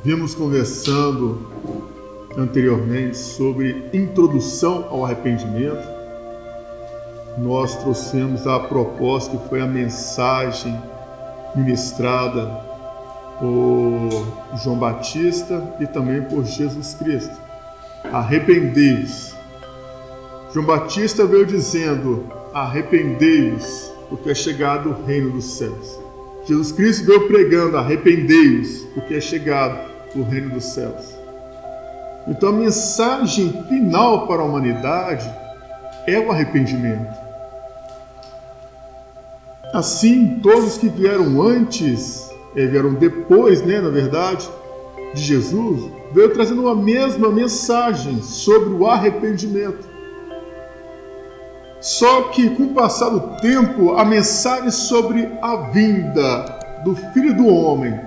Vimos conversando anteriormente sobre introdução ao arrependimento. Nós trouxemos a proposta que foi a mensagem ministrada por João Batista e também por Jesus Cristo. Arrependei-vos. João Batista veio dizendo: arrependei-vos, porque é chegado o reino dos céus. Jesus Cristo veio pregando: arrependei-vos, porque é chegado o reino dos céus. Então a mensagem final para a humanidade é o arrependimento. Assim, todos que vieram antes, vieram depois, na verdade, de Jesus, veio trazendo a mesma mensagem sobre o arrependimento. Só que, com o passar do tempo, a mensagem sobre a vinda do Filho do Homem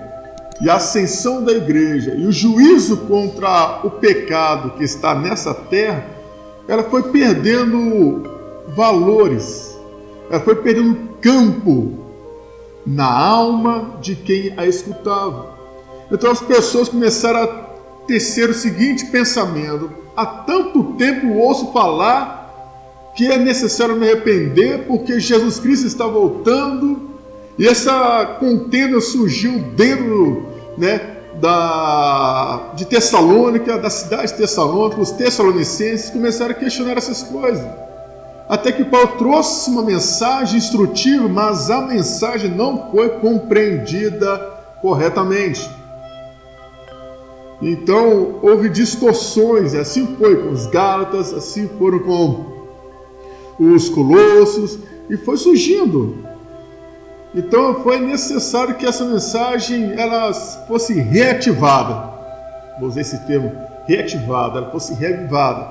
e a ascensão da igreja e o juízo contra o pecado que está nessa terra, ela foi perdendo valores, ela foi perdendo campo na alma de quem a escutava. Então as pessoas começaram a tecer o seguinte pensamento: há tanto tempo ouço falar que é necessário me arrepender porque Jesus Cristo está voltando, e essa contenda surgiu dentro de Tessalônica, da cidade de Tessalônica. Os tessalonicenses começaram a questionar essas coisas, até que Paulo trouxe uma mensagem instrutiva, mas a mensagem não foi compreendida corretamente. Então houve distorções, e assim foi com os Gálatas, assim foram com os Colossos, e foi surgindo. Então foi necessário que essa mensagem ela fosse reativada. Vou usar esse termo, reativada, ela fosse reavivada.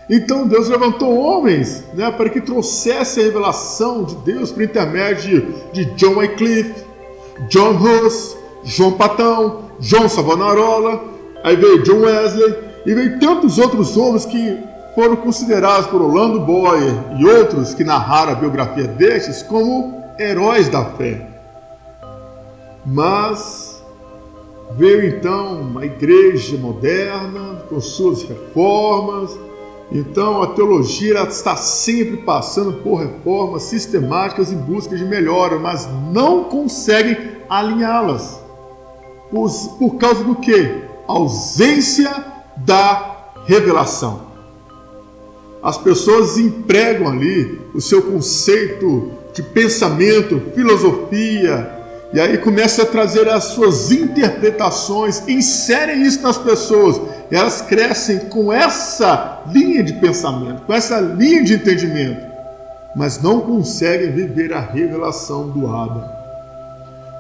Então Deus levantou homens para que trouxesse a revelação de Deus por intermédio de John Wycliffe, John Hus, João Patão, João Savonarola, aí veio John Wesley, e veio tantos outros homens que foram considerados por Orlando Boyer e outros que narraram a biografia destes como heróis da fé. Mas veio então uma igreja moderna com suas reformas. Então a teologia está sempre passando por reformas sistemáticas em busca de melhora, mas não conseguem alinhá-las. Por causa do quê? Ausência da revelação. As pessoas empregam ali o seu conceito de pensamento, filosofia, e aí começa a trazer as suas interpretações, inserem isso nas pessoas, e elas crescem com essa linha de pensamento, com essa linha de entendimento, mas não conseguem viver a revelação do Abba,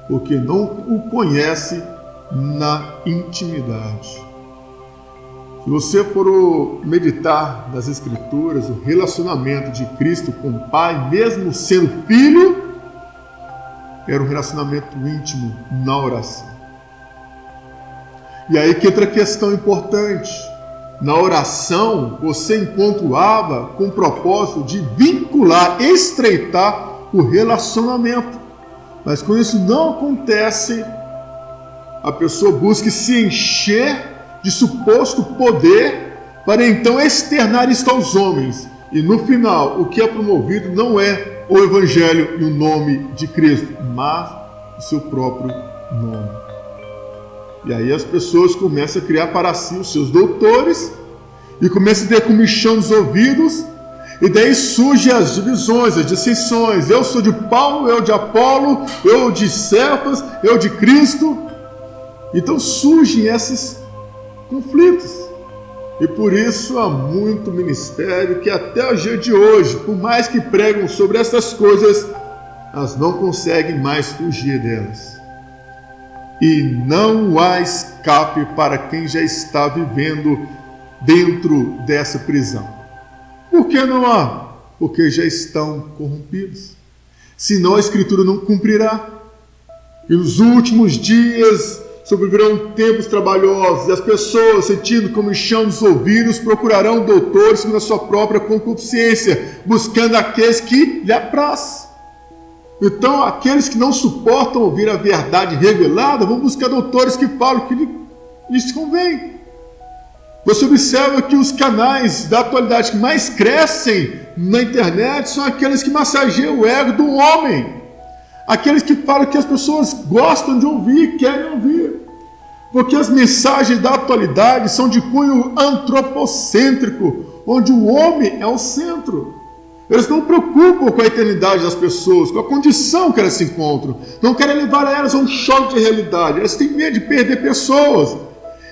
porque não o conhece na intimidade. Se você for meditar nas Escrituras, o relacionamento de Cristo com o Pai, mesmo sendo filho, era um relacionamento íntimo na oração. E aí que entra a questão importante. Na oração, você encontra o Abba com o propósito de vincular, estreitar o relacionamento. Mas quando isso não acontece, a pessoa busca se encher de suposto poder para então externar isto aos homens. E no final, o que é promovido não é o Evangelho e o nome de Cristo, mas o seu próprio nome. E aí as pessoas começam a criar para si os seus doutores e começam a ter comichão nos ouvidos, e daí surgem as divisões, as dissensões. Eu sou de Paulo, eu de Apolo, eu de Cefas, eu de Cristo. Então surgem esses conflitos. E por isso há muito ministério que até o dia de hoje, por mais que pregam sobre essas coisas, elas não conseguem mais fugir delas. E não há escape para quem já está vivendo dentro dessa prisão. Por que não há? Porque já estão corrompidos. Senão a Escritura não cumprirá. E nos últimos dias sobrevirão tempos trabalhosos, e as pessoas, sentindo comichão nos ouvidos, procurarão doutores segundo a sua própria concupiscência, buscando aqueles que lhe apraz. Então, aqueles que não suportam ouvir a verdade revelada, vão buscar doutores que falam que lhe Isso convém. Você observa que os canais da atualidade que mais crescem na internet são aqueles que massageiam o ego do homem. Aqueles que falam que as pessoas gostam de ouvir, querem ouvir. Porque as mensagens da atualidade são de cunho antropocêntrico, onde o homem é o centro. Eles não preocupam com a eternidade das pessoas, com a condição que elas se encontram. Não querem levar elas a um choque de realidade. Elas têm medo de perder pessoas.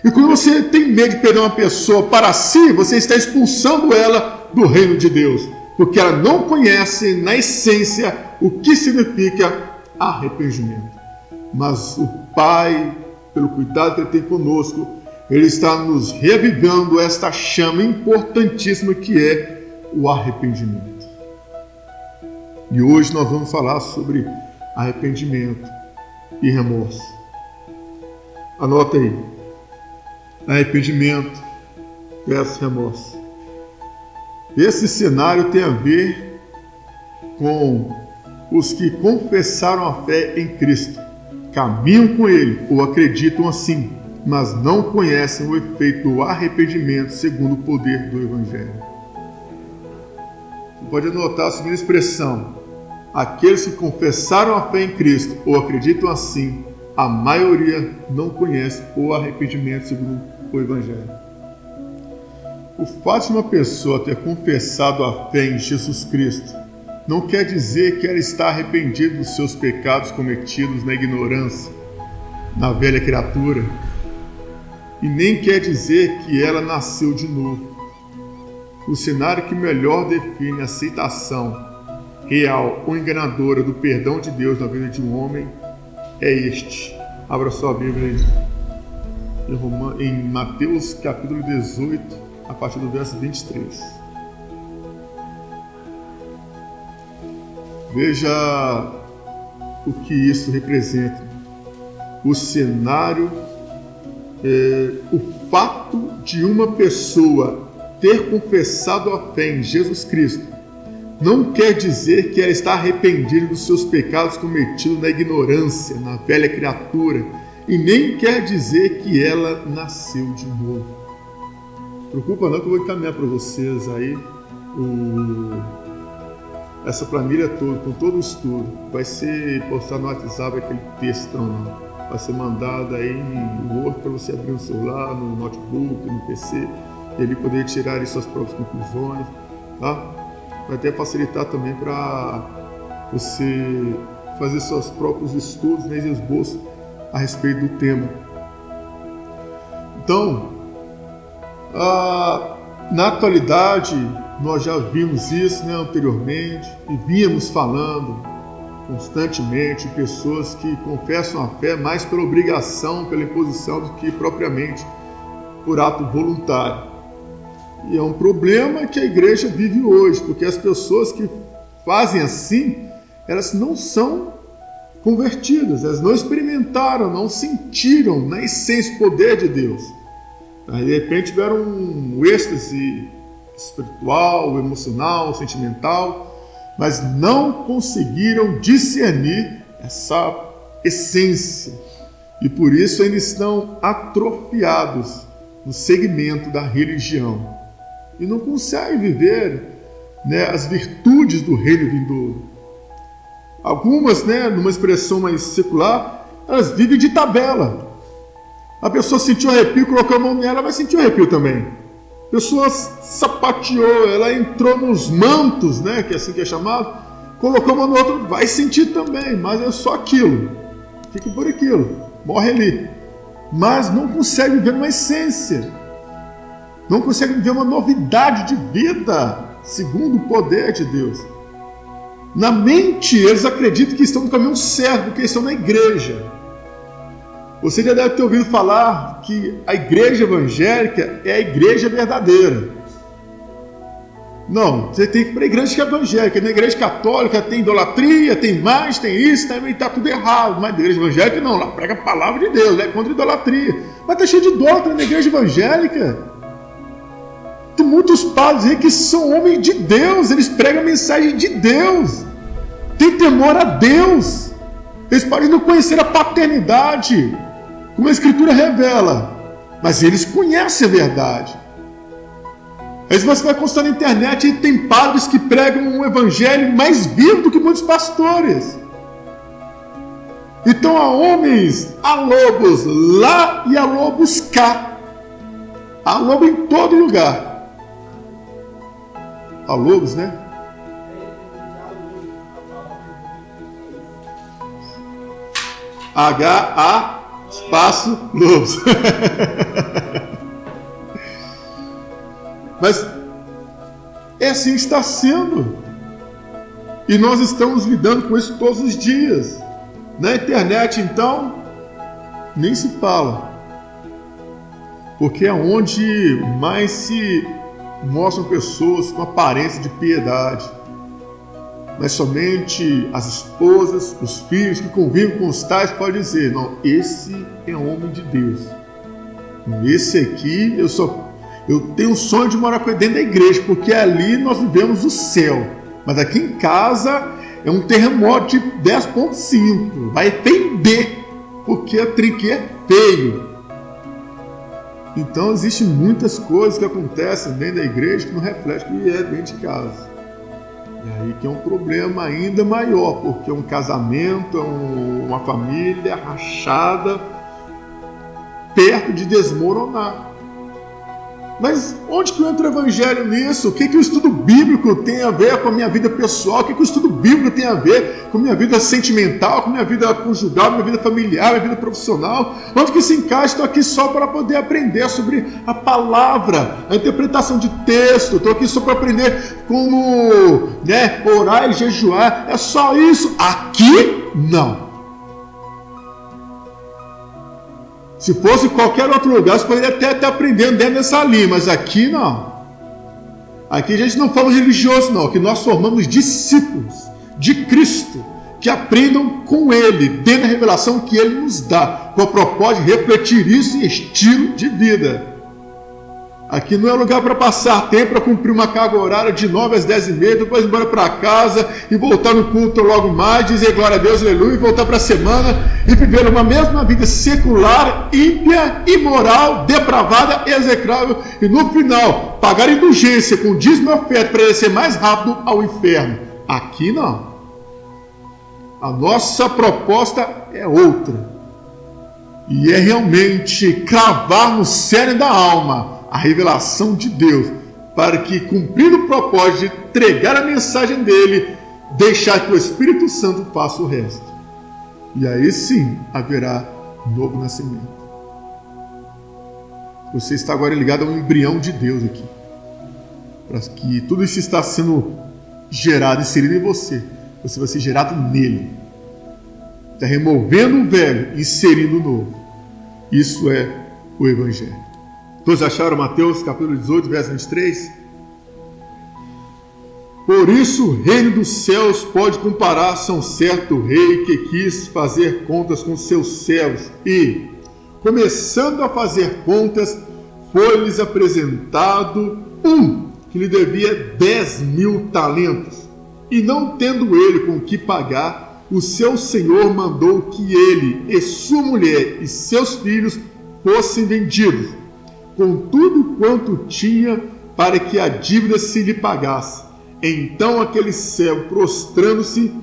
E quando você tem medo de perder uma pessoa para si, você está expulsando ela do reino de Deus. Porque ela não conhece, na essência, o que significa arrependimento. Mas o Pai, pelo cuidado que Ele tem conosco, Ele está nos revivendo esta chama importantíssima que é o arrependimento. E hoje nós vamos falar sobre arrependimento e remorso. Anota aí. Arrependimento versus remorso. Esse cenário tem a ver com os que confessaram a fé em Cristo, caminham com Ele ou acreditam assim, mas não conhecem o efeito do arrependimento segundo o poder do Evangelho. Você pode anotar a seguinte expressão: aqueles que confessaram a fé em Cristo ou acreditam assim, a maioria não conhece o arrependimento segundo o Evangelho. O fato de uma pessoa ter confessado a fé em Jesus Cristo não quer dizer que ela está arrependida dos seus pecados cometidos na ignorância, na velha criatura, e nem quer dizer que ela nasceu de novo. O cenário que melhor define a aceitação real ou enganadora do perdão de Deus na vida de um homem é este. Abra sua Bíblia em Mateus capítulo 18, a partir do verso 23. Veja o que isso representa. O cenário, o fato de uma pessoa ter confessado a fé em Jesus Cristo não quer dizer que ela está arrependida dos seus pecados cometidos na ignorância, na velha criatura, e nem quer dizer que ela nasceu de novo. Preocupa não que eu vou encaminhar para vocês aí essa planilha toda, com todo o estudo. Vai ser postado no WhatsApp aquele textão lá. Vai ser mandado aí no Word para você abrir no celular, no notebook, no PC, e ele poder tirar aí suas próprias conclusões, tá? Vai até facilitar também para você fazer seus próprios estudos, né, e esboços a respeito do tema. Então, na atualidade, nós já vimos isso, né, anteriormente, e víamos falando constantemente de pessoas que confessam a fé mais pela obrigação, pela imposição, do que propriamente por ato voluntário. E é um problema que a igreja vive hoje, porque as pessoas que fazem assim, elas não são convertidas, elas não experimentaram, não sentiram na essência o poder de Deus. Aí, de repente tiveram um êxtase espiritual, emocional, sentimental, mas não conseguiram discernir essa essência. E por isso ainda estão atrofiados no segmento da religião. E não conseguem viver, né, as virtudes do reino vindouro. Algumas, né, numa expressão mais secular, elas vivem de tabela. A pessoa sentiu arrepio, colocou a mão nela, vai sentir arrepio também. A pessoa sapateou, ela entrou nos mantos, né, que é assim que é chamado, colocou a mão no outro, vai sentir também, mas é só aquilo. Fica por aquilo, morre ali. Mas não consegue viver uma essência. Não consegue viver uma novidade de vida, segundo o poder de Deus. Na mente, eles acreditam que estão no caminho certo, porque estão na igreja. Você já deve ter ouvido falar que a igreja evangélica é a igreja verdadeira. Não, você tem que ir para a igreja que é evangélica. Na igreja católica tem idolatria, tem mais, tem isso, também está tudo errado. Mas na igreja evangélica não, lá prega a palavra de Deus, é contra a idolatria. Mas está cheio de idólatra na igreja evangélica. Tem muitos padres aí que são homens de Deus, eles pregam a mensagem de Deus, tem temor a Deus, eles podem não conhecer a paternidade, como a Escritura revela, mas eles conhecem a verdade. Aí você vai constar na internet e tem padres que pregam um evangelho mais vivo do que muitos pastores. Então há homens, há lobos lá e há lobos cá. Há lobo em todo lugar. Há lobos, né? H-A espaço lobos. Mas é assim que está sendo. E nós estamos lidando com isso todos os dias. Na internet, então, nem se fala. Porque é onde mais se mostram pessoas com aparência de piedade. Mas somente as esposas, os filhos que convivem com os tais podem dizer: não, esse é homem de Deus. Esse aqui, eu tenho um sonho de morar com ele dentro da igreja, porque ali nós vivemos o céu. Mas aqui em casa é um terremoto de 10,5. Vai pender, porque a trinque é feio. Então existem muitas coisas que acontecem dentro da igreja que não refletem o que é dentro de casa. E aí que é um problema ainda maior, porque é um casamento, é uma família rachada, perto de desmoronar. Mas onde que entra o evangelho nisso? O que o estudo bíblico tem a ver com a minha vida pessoal? O que o estudo bíblico tem a ver com a minha vida sentimental, com a minha vida conjugal, minha vida familiar, minha vida profissional? Onde que se encaixa? Estou aqui só para poder aprender sobre a palavra, a interpretação de texto. Estou aqui só para aprender como orar e jejuar. É só isso? Aqui, não. Se fosse em qualquer outro lugar, você poderia até estar aprendendo dentro dessa linha, mas aqui não. Aqui a gente não fala religioso, não. Aqui nós formamos discípulos de Cristo, que aprendam com Ele, dentro da revelação que Ele nos dá, com a propósito de refletir isso em estilo de vida. Aqui não é lugar para passar tempo, para cumprir uma carga horária de 9 às 10h30, depois ir embora para casa e voltar no culto logo mais, dizer glória a Deus, aleluia, e voltar para a semana e viver uma mesma vida secular, ímpia, imoral, depravada, execrável, e no final pagar indulgência com dízimo e oferta para descer mais rápido ao inferno. Aqui não. A nossa proposta é outra. E é realmente cravar no cerne da alma a revelação de Deus, para que, cumprindo o propósito de entregar a mensagem dele, deixar que o Espírito Santo faça o resto. E aí sim haverá novo nascimento. Você está agora ligado a um embrião de Deus aqui, para que tudo isso está sendo gerado, inserido em você. Você vai ser gerado nele. Está removendo o velho, inserindo o novo. Isso é o Evangelho. Todos acharam Mateus capítulo 18, verso 23? Por isso o reino dos céus pode comparar-se a um certo rei que quis fazer contas com seus servos e, começando a fazer contas, foi-lhes apresentado um que lhe devia 10.000 talentos. E não tendo ele com o que pagar, o seu senhor mandou que ele e sua mulher e seus filhos fossem vendidos, com tudo quanto tinha, para que a dívida se lhe pagasse. Então aquele servo, prostrando-se,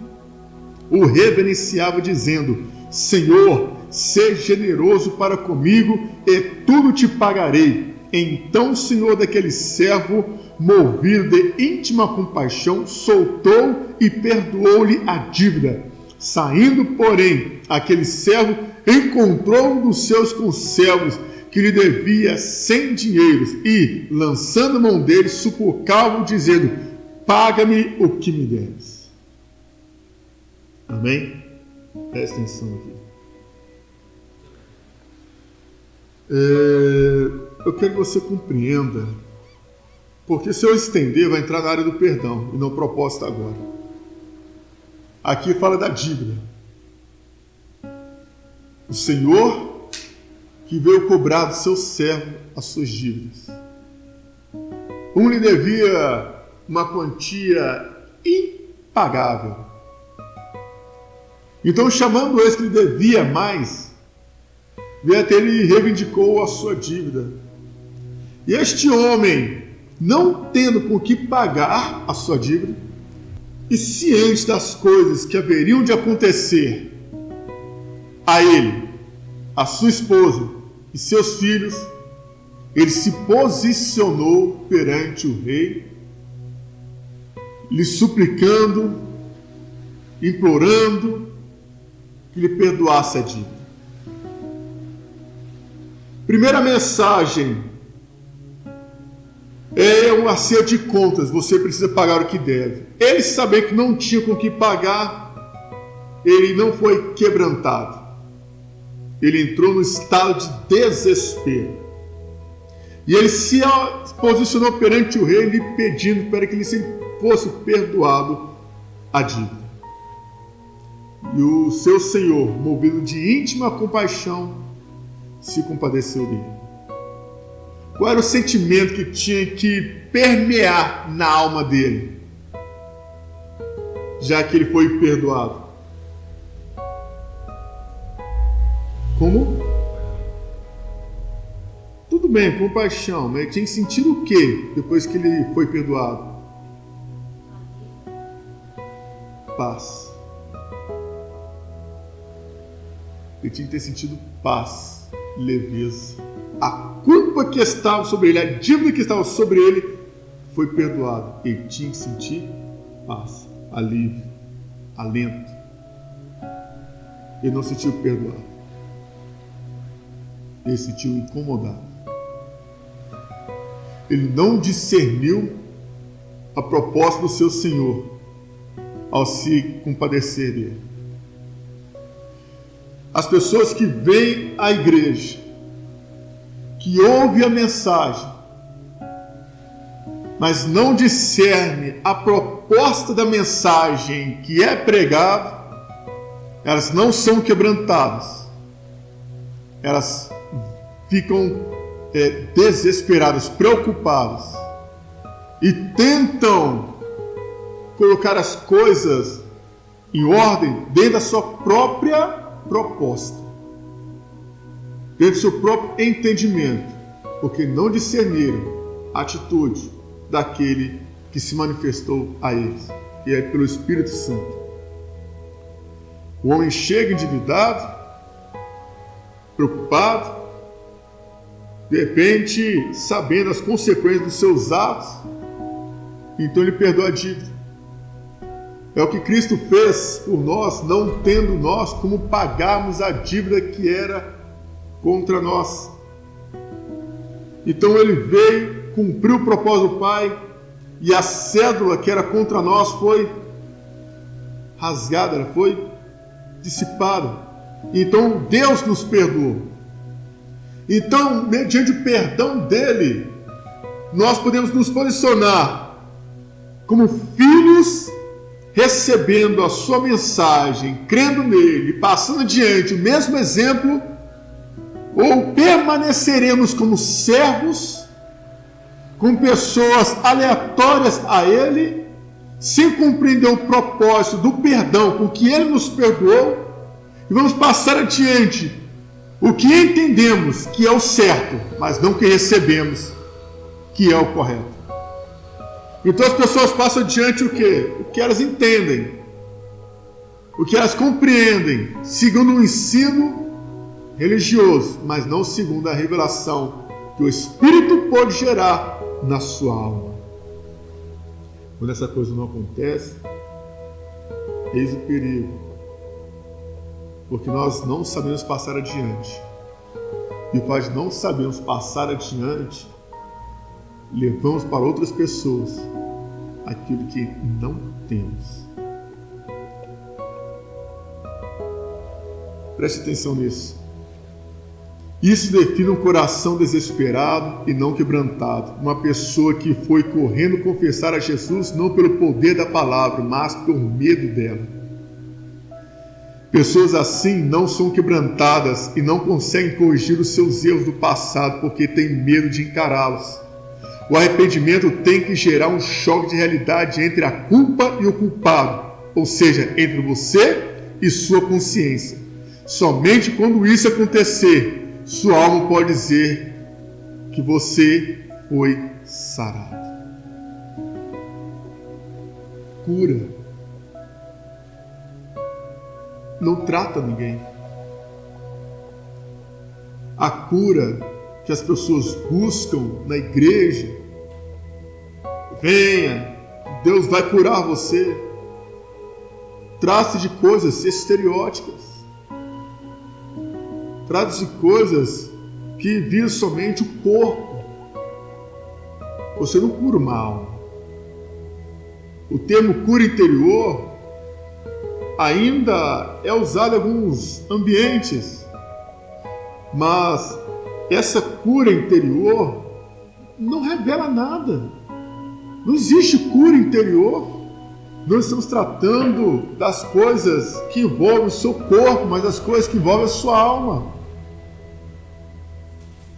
o reverenciava, dizendo: Senhor, seja generoso para comigo, e tudo te pagarei. Então o senhor daquele servo, movido de íntima compaixão, soltou e perdoou-lhe a dívida. Saindo, porém, aquele servo encontrou um dos seus conservos, que lhe devia 100 dinheiros, e, lançando mão dele, sufocava-o, dizendo: paga-me o que me deves. Amém? Presta atenção aqui. Eu quero que você compreenda, porque se eu estender, vai entrar na área do perdão, e não propósito agora. Aqui fala da dívida. O Senhor que veio cobrar do seu servo as suas dívidas. Um lhe devia uma quantia impagável. Então, chamando esse que lhe devia mais, veio até ele e reivindicou a sua dívida. E este homem, não tendo com que pagar a sua dívida, e ciente das coisas que haveriam de acontecer a ele, a sua esposa e seus filhos, ele se posicionou perante o rei, lhe suplicando, implorando que lhe perdoasse a dívida. Primeira mensagem é um acerto de contas, você precisa pagar o que deve. Ele, sabendo que não tinha com que pagar, ele não foi quebrantado. Ele entrou no estado de desespero. E ele se posicionou perante o rei, lhe pedindo para que lhe fosse perdoado a dívida. E o seu senhor, movido de íntima compaixão, se compadeceu dele. Qual era o sentimento que tinha que permear na alma dele, já que ele foi perdoado? Como? Tudo bem, compaixão, mas ele tinha sentido o quê depois que ele foi perdoado? Paz. Ele tinha que ter sentido paz, leveza. A culpa que estava sobre ele, a dívida que estava sobre ele, foi perdoada. Ele tinha que sentir paz, alívio, alento. Ele não sentiu perdoado. Ele se sentiu incomodado. Ele não discerniu a proposta do seu Senhor ao se compadecer dele. As pessoas que vêm à igreja, que ouvem a mensagem, mas não discernem a proposta da mensagem que é pregada, elas não são quebrantadas. Elas ficam desesperadas, preocupadas e tentam colocar as coisas em ordem dentro da sua própria proposta, dentro do seu próprio entendimento, porque não discerniram a atitude daquele que se manifestou a eles, que é pelo Espírito Santo. O homem chega endividado, preocupado, de repente, sabendo as consequências dos seus atos, então ele perdoa a dívida. É o que Cristo fez por nós, não tendo nós como pagarmos a dívida que era contra nós. Então ele veio, cumpriu o propósito do Pai, e a cédula que era contra nós foi rasgada, ela foi dissipada. Então Deus nos perdoou. Então, mediante o perdão dele, nós podemos nos posicionar como filhos, recebendo a sua mensagem, crendo nele, passando adiante o mesmo exemplo, ou permaneceremos como servos, com pessoas aleatórias a ele, sem compreender o propósito do perdão com que ele nos perdoou, e vamos passar adiante o que entendemos que é o certo, mas não o que recebemos que é o correto. Então as pessoas passam adiante o quê? O que elas entendem, o que elas compreendem, segundo o ensino religioso, mas não segundo a revelação que o Espírito pode gerar na sua alma. Quando essa coisa não acontece, eis o perigo. Porque nós não sabemos passar adiante. E faz não sabemos passar adiante, levamos para outras pessoas aquilo que não temos. Preste atenção nisso. Isso define um coração desesperado e não quebrantado. Uma pessoa que foi correndo confessar a Jesus não pelo poder da palavra, mas pelo medo dela. Pessoas assim não são quebrantadas e não conseguem corrigir os seus erros do passado porque têm medo de encará-los. O arrependimento tem que gerar um choque de realidade entre a culpa e o culpado, ou seja, entre você e sua consciência. Somente quando isso acontecer, sua alma pode dizer que você foi sarado. Cura não trata ninguém. A cura que as pessoas buscam na igreja, venha, Deus vai curar você, trata-se de coisas estereóticas, trata-se de coisas que visam somente o corpo. Você não cura uma alma. O termo cura interior ainda é usado em alguns ambientes, mas essa cura interior não revela nada. Não existe cura interior. Nós estamos tratando das coisas que envolvem o seu corpo, mas das coisas que envolvem a sua alma.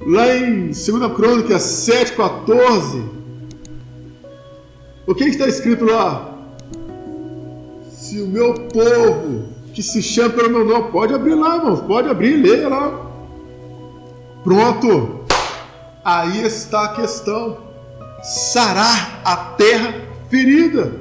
Lá em 2 Crônicas 7,14, o que está escrito lá? Se o meu povo, que se chama pelo meu nome, pode abrir lá, irmãos, pode abrir, leia lá. Pronto, aí está a questão: sarar a terra ferida.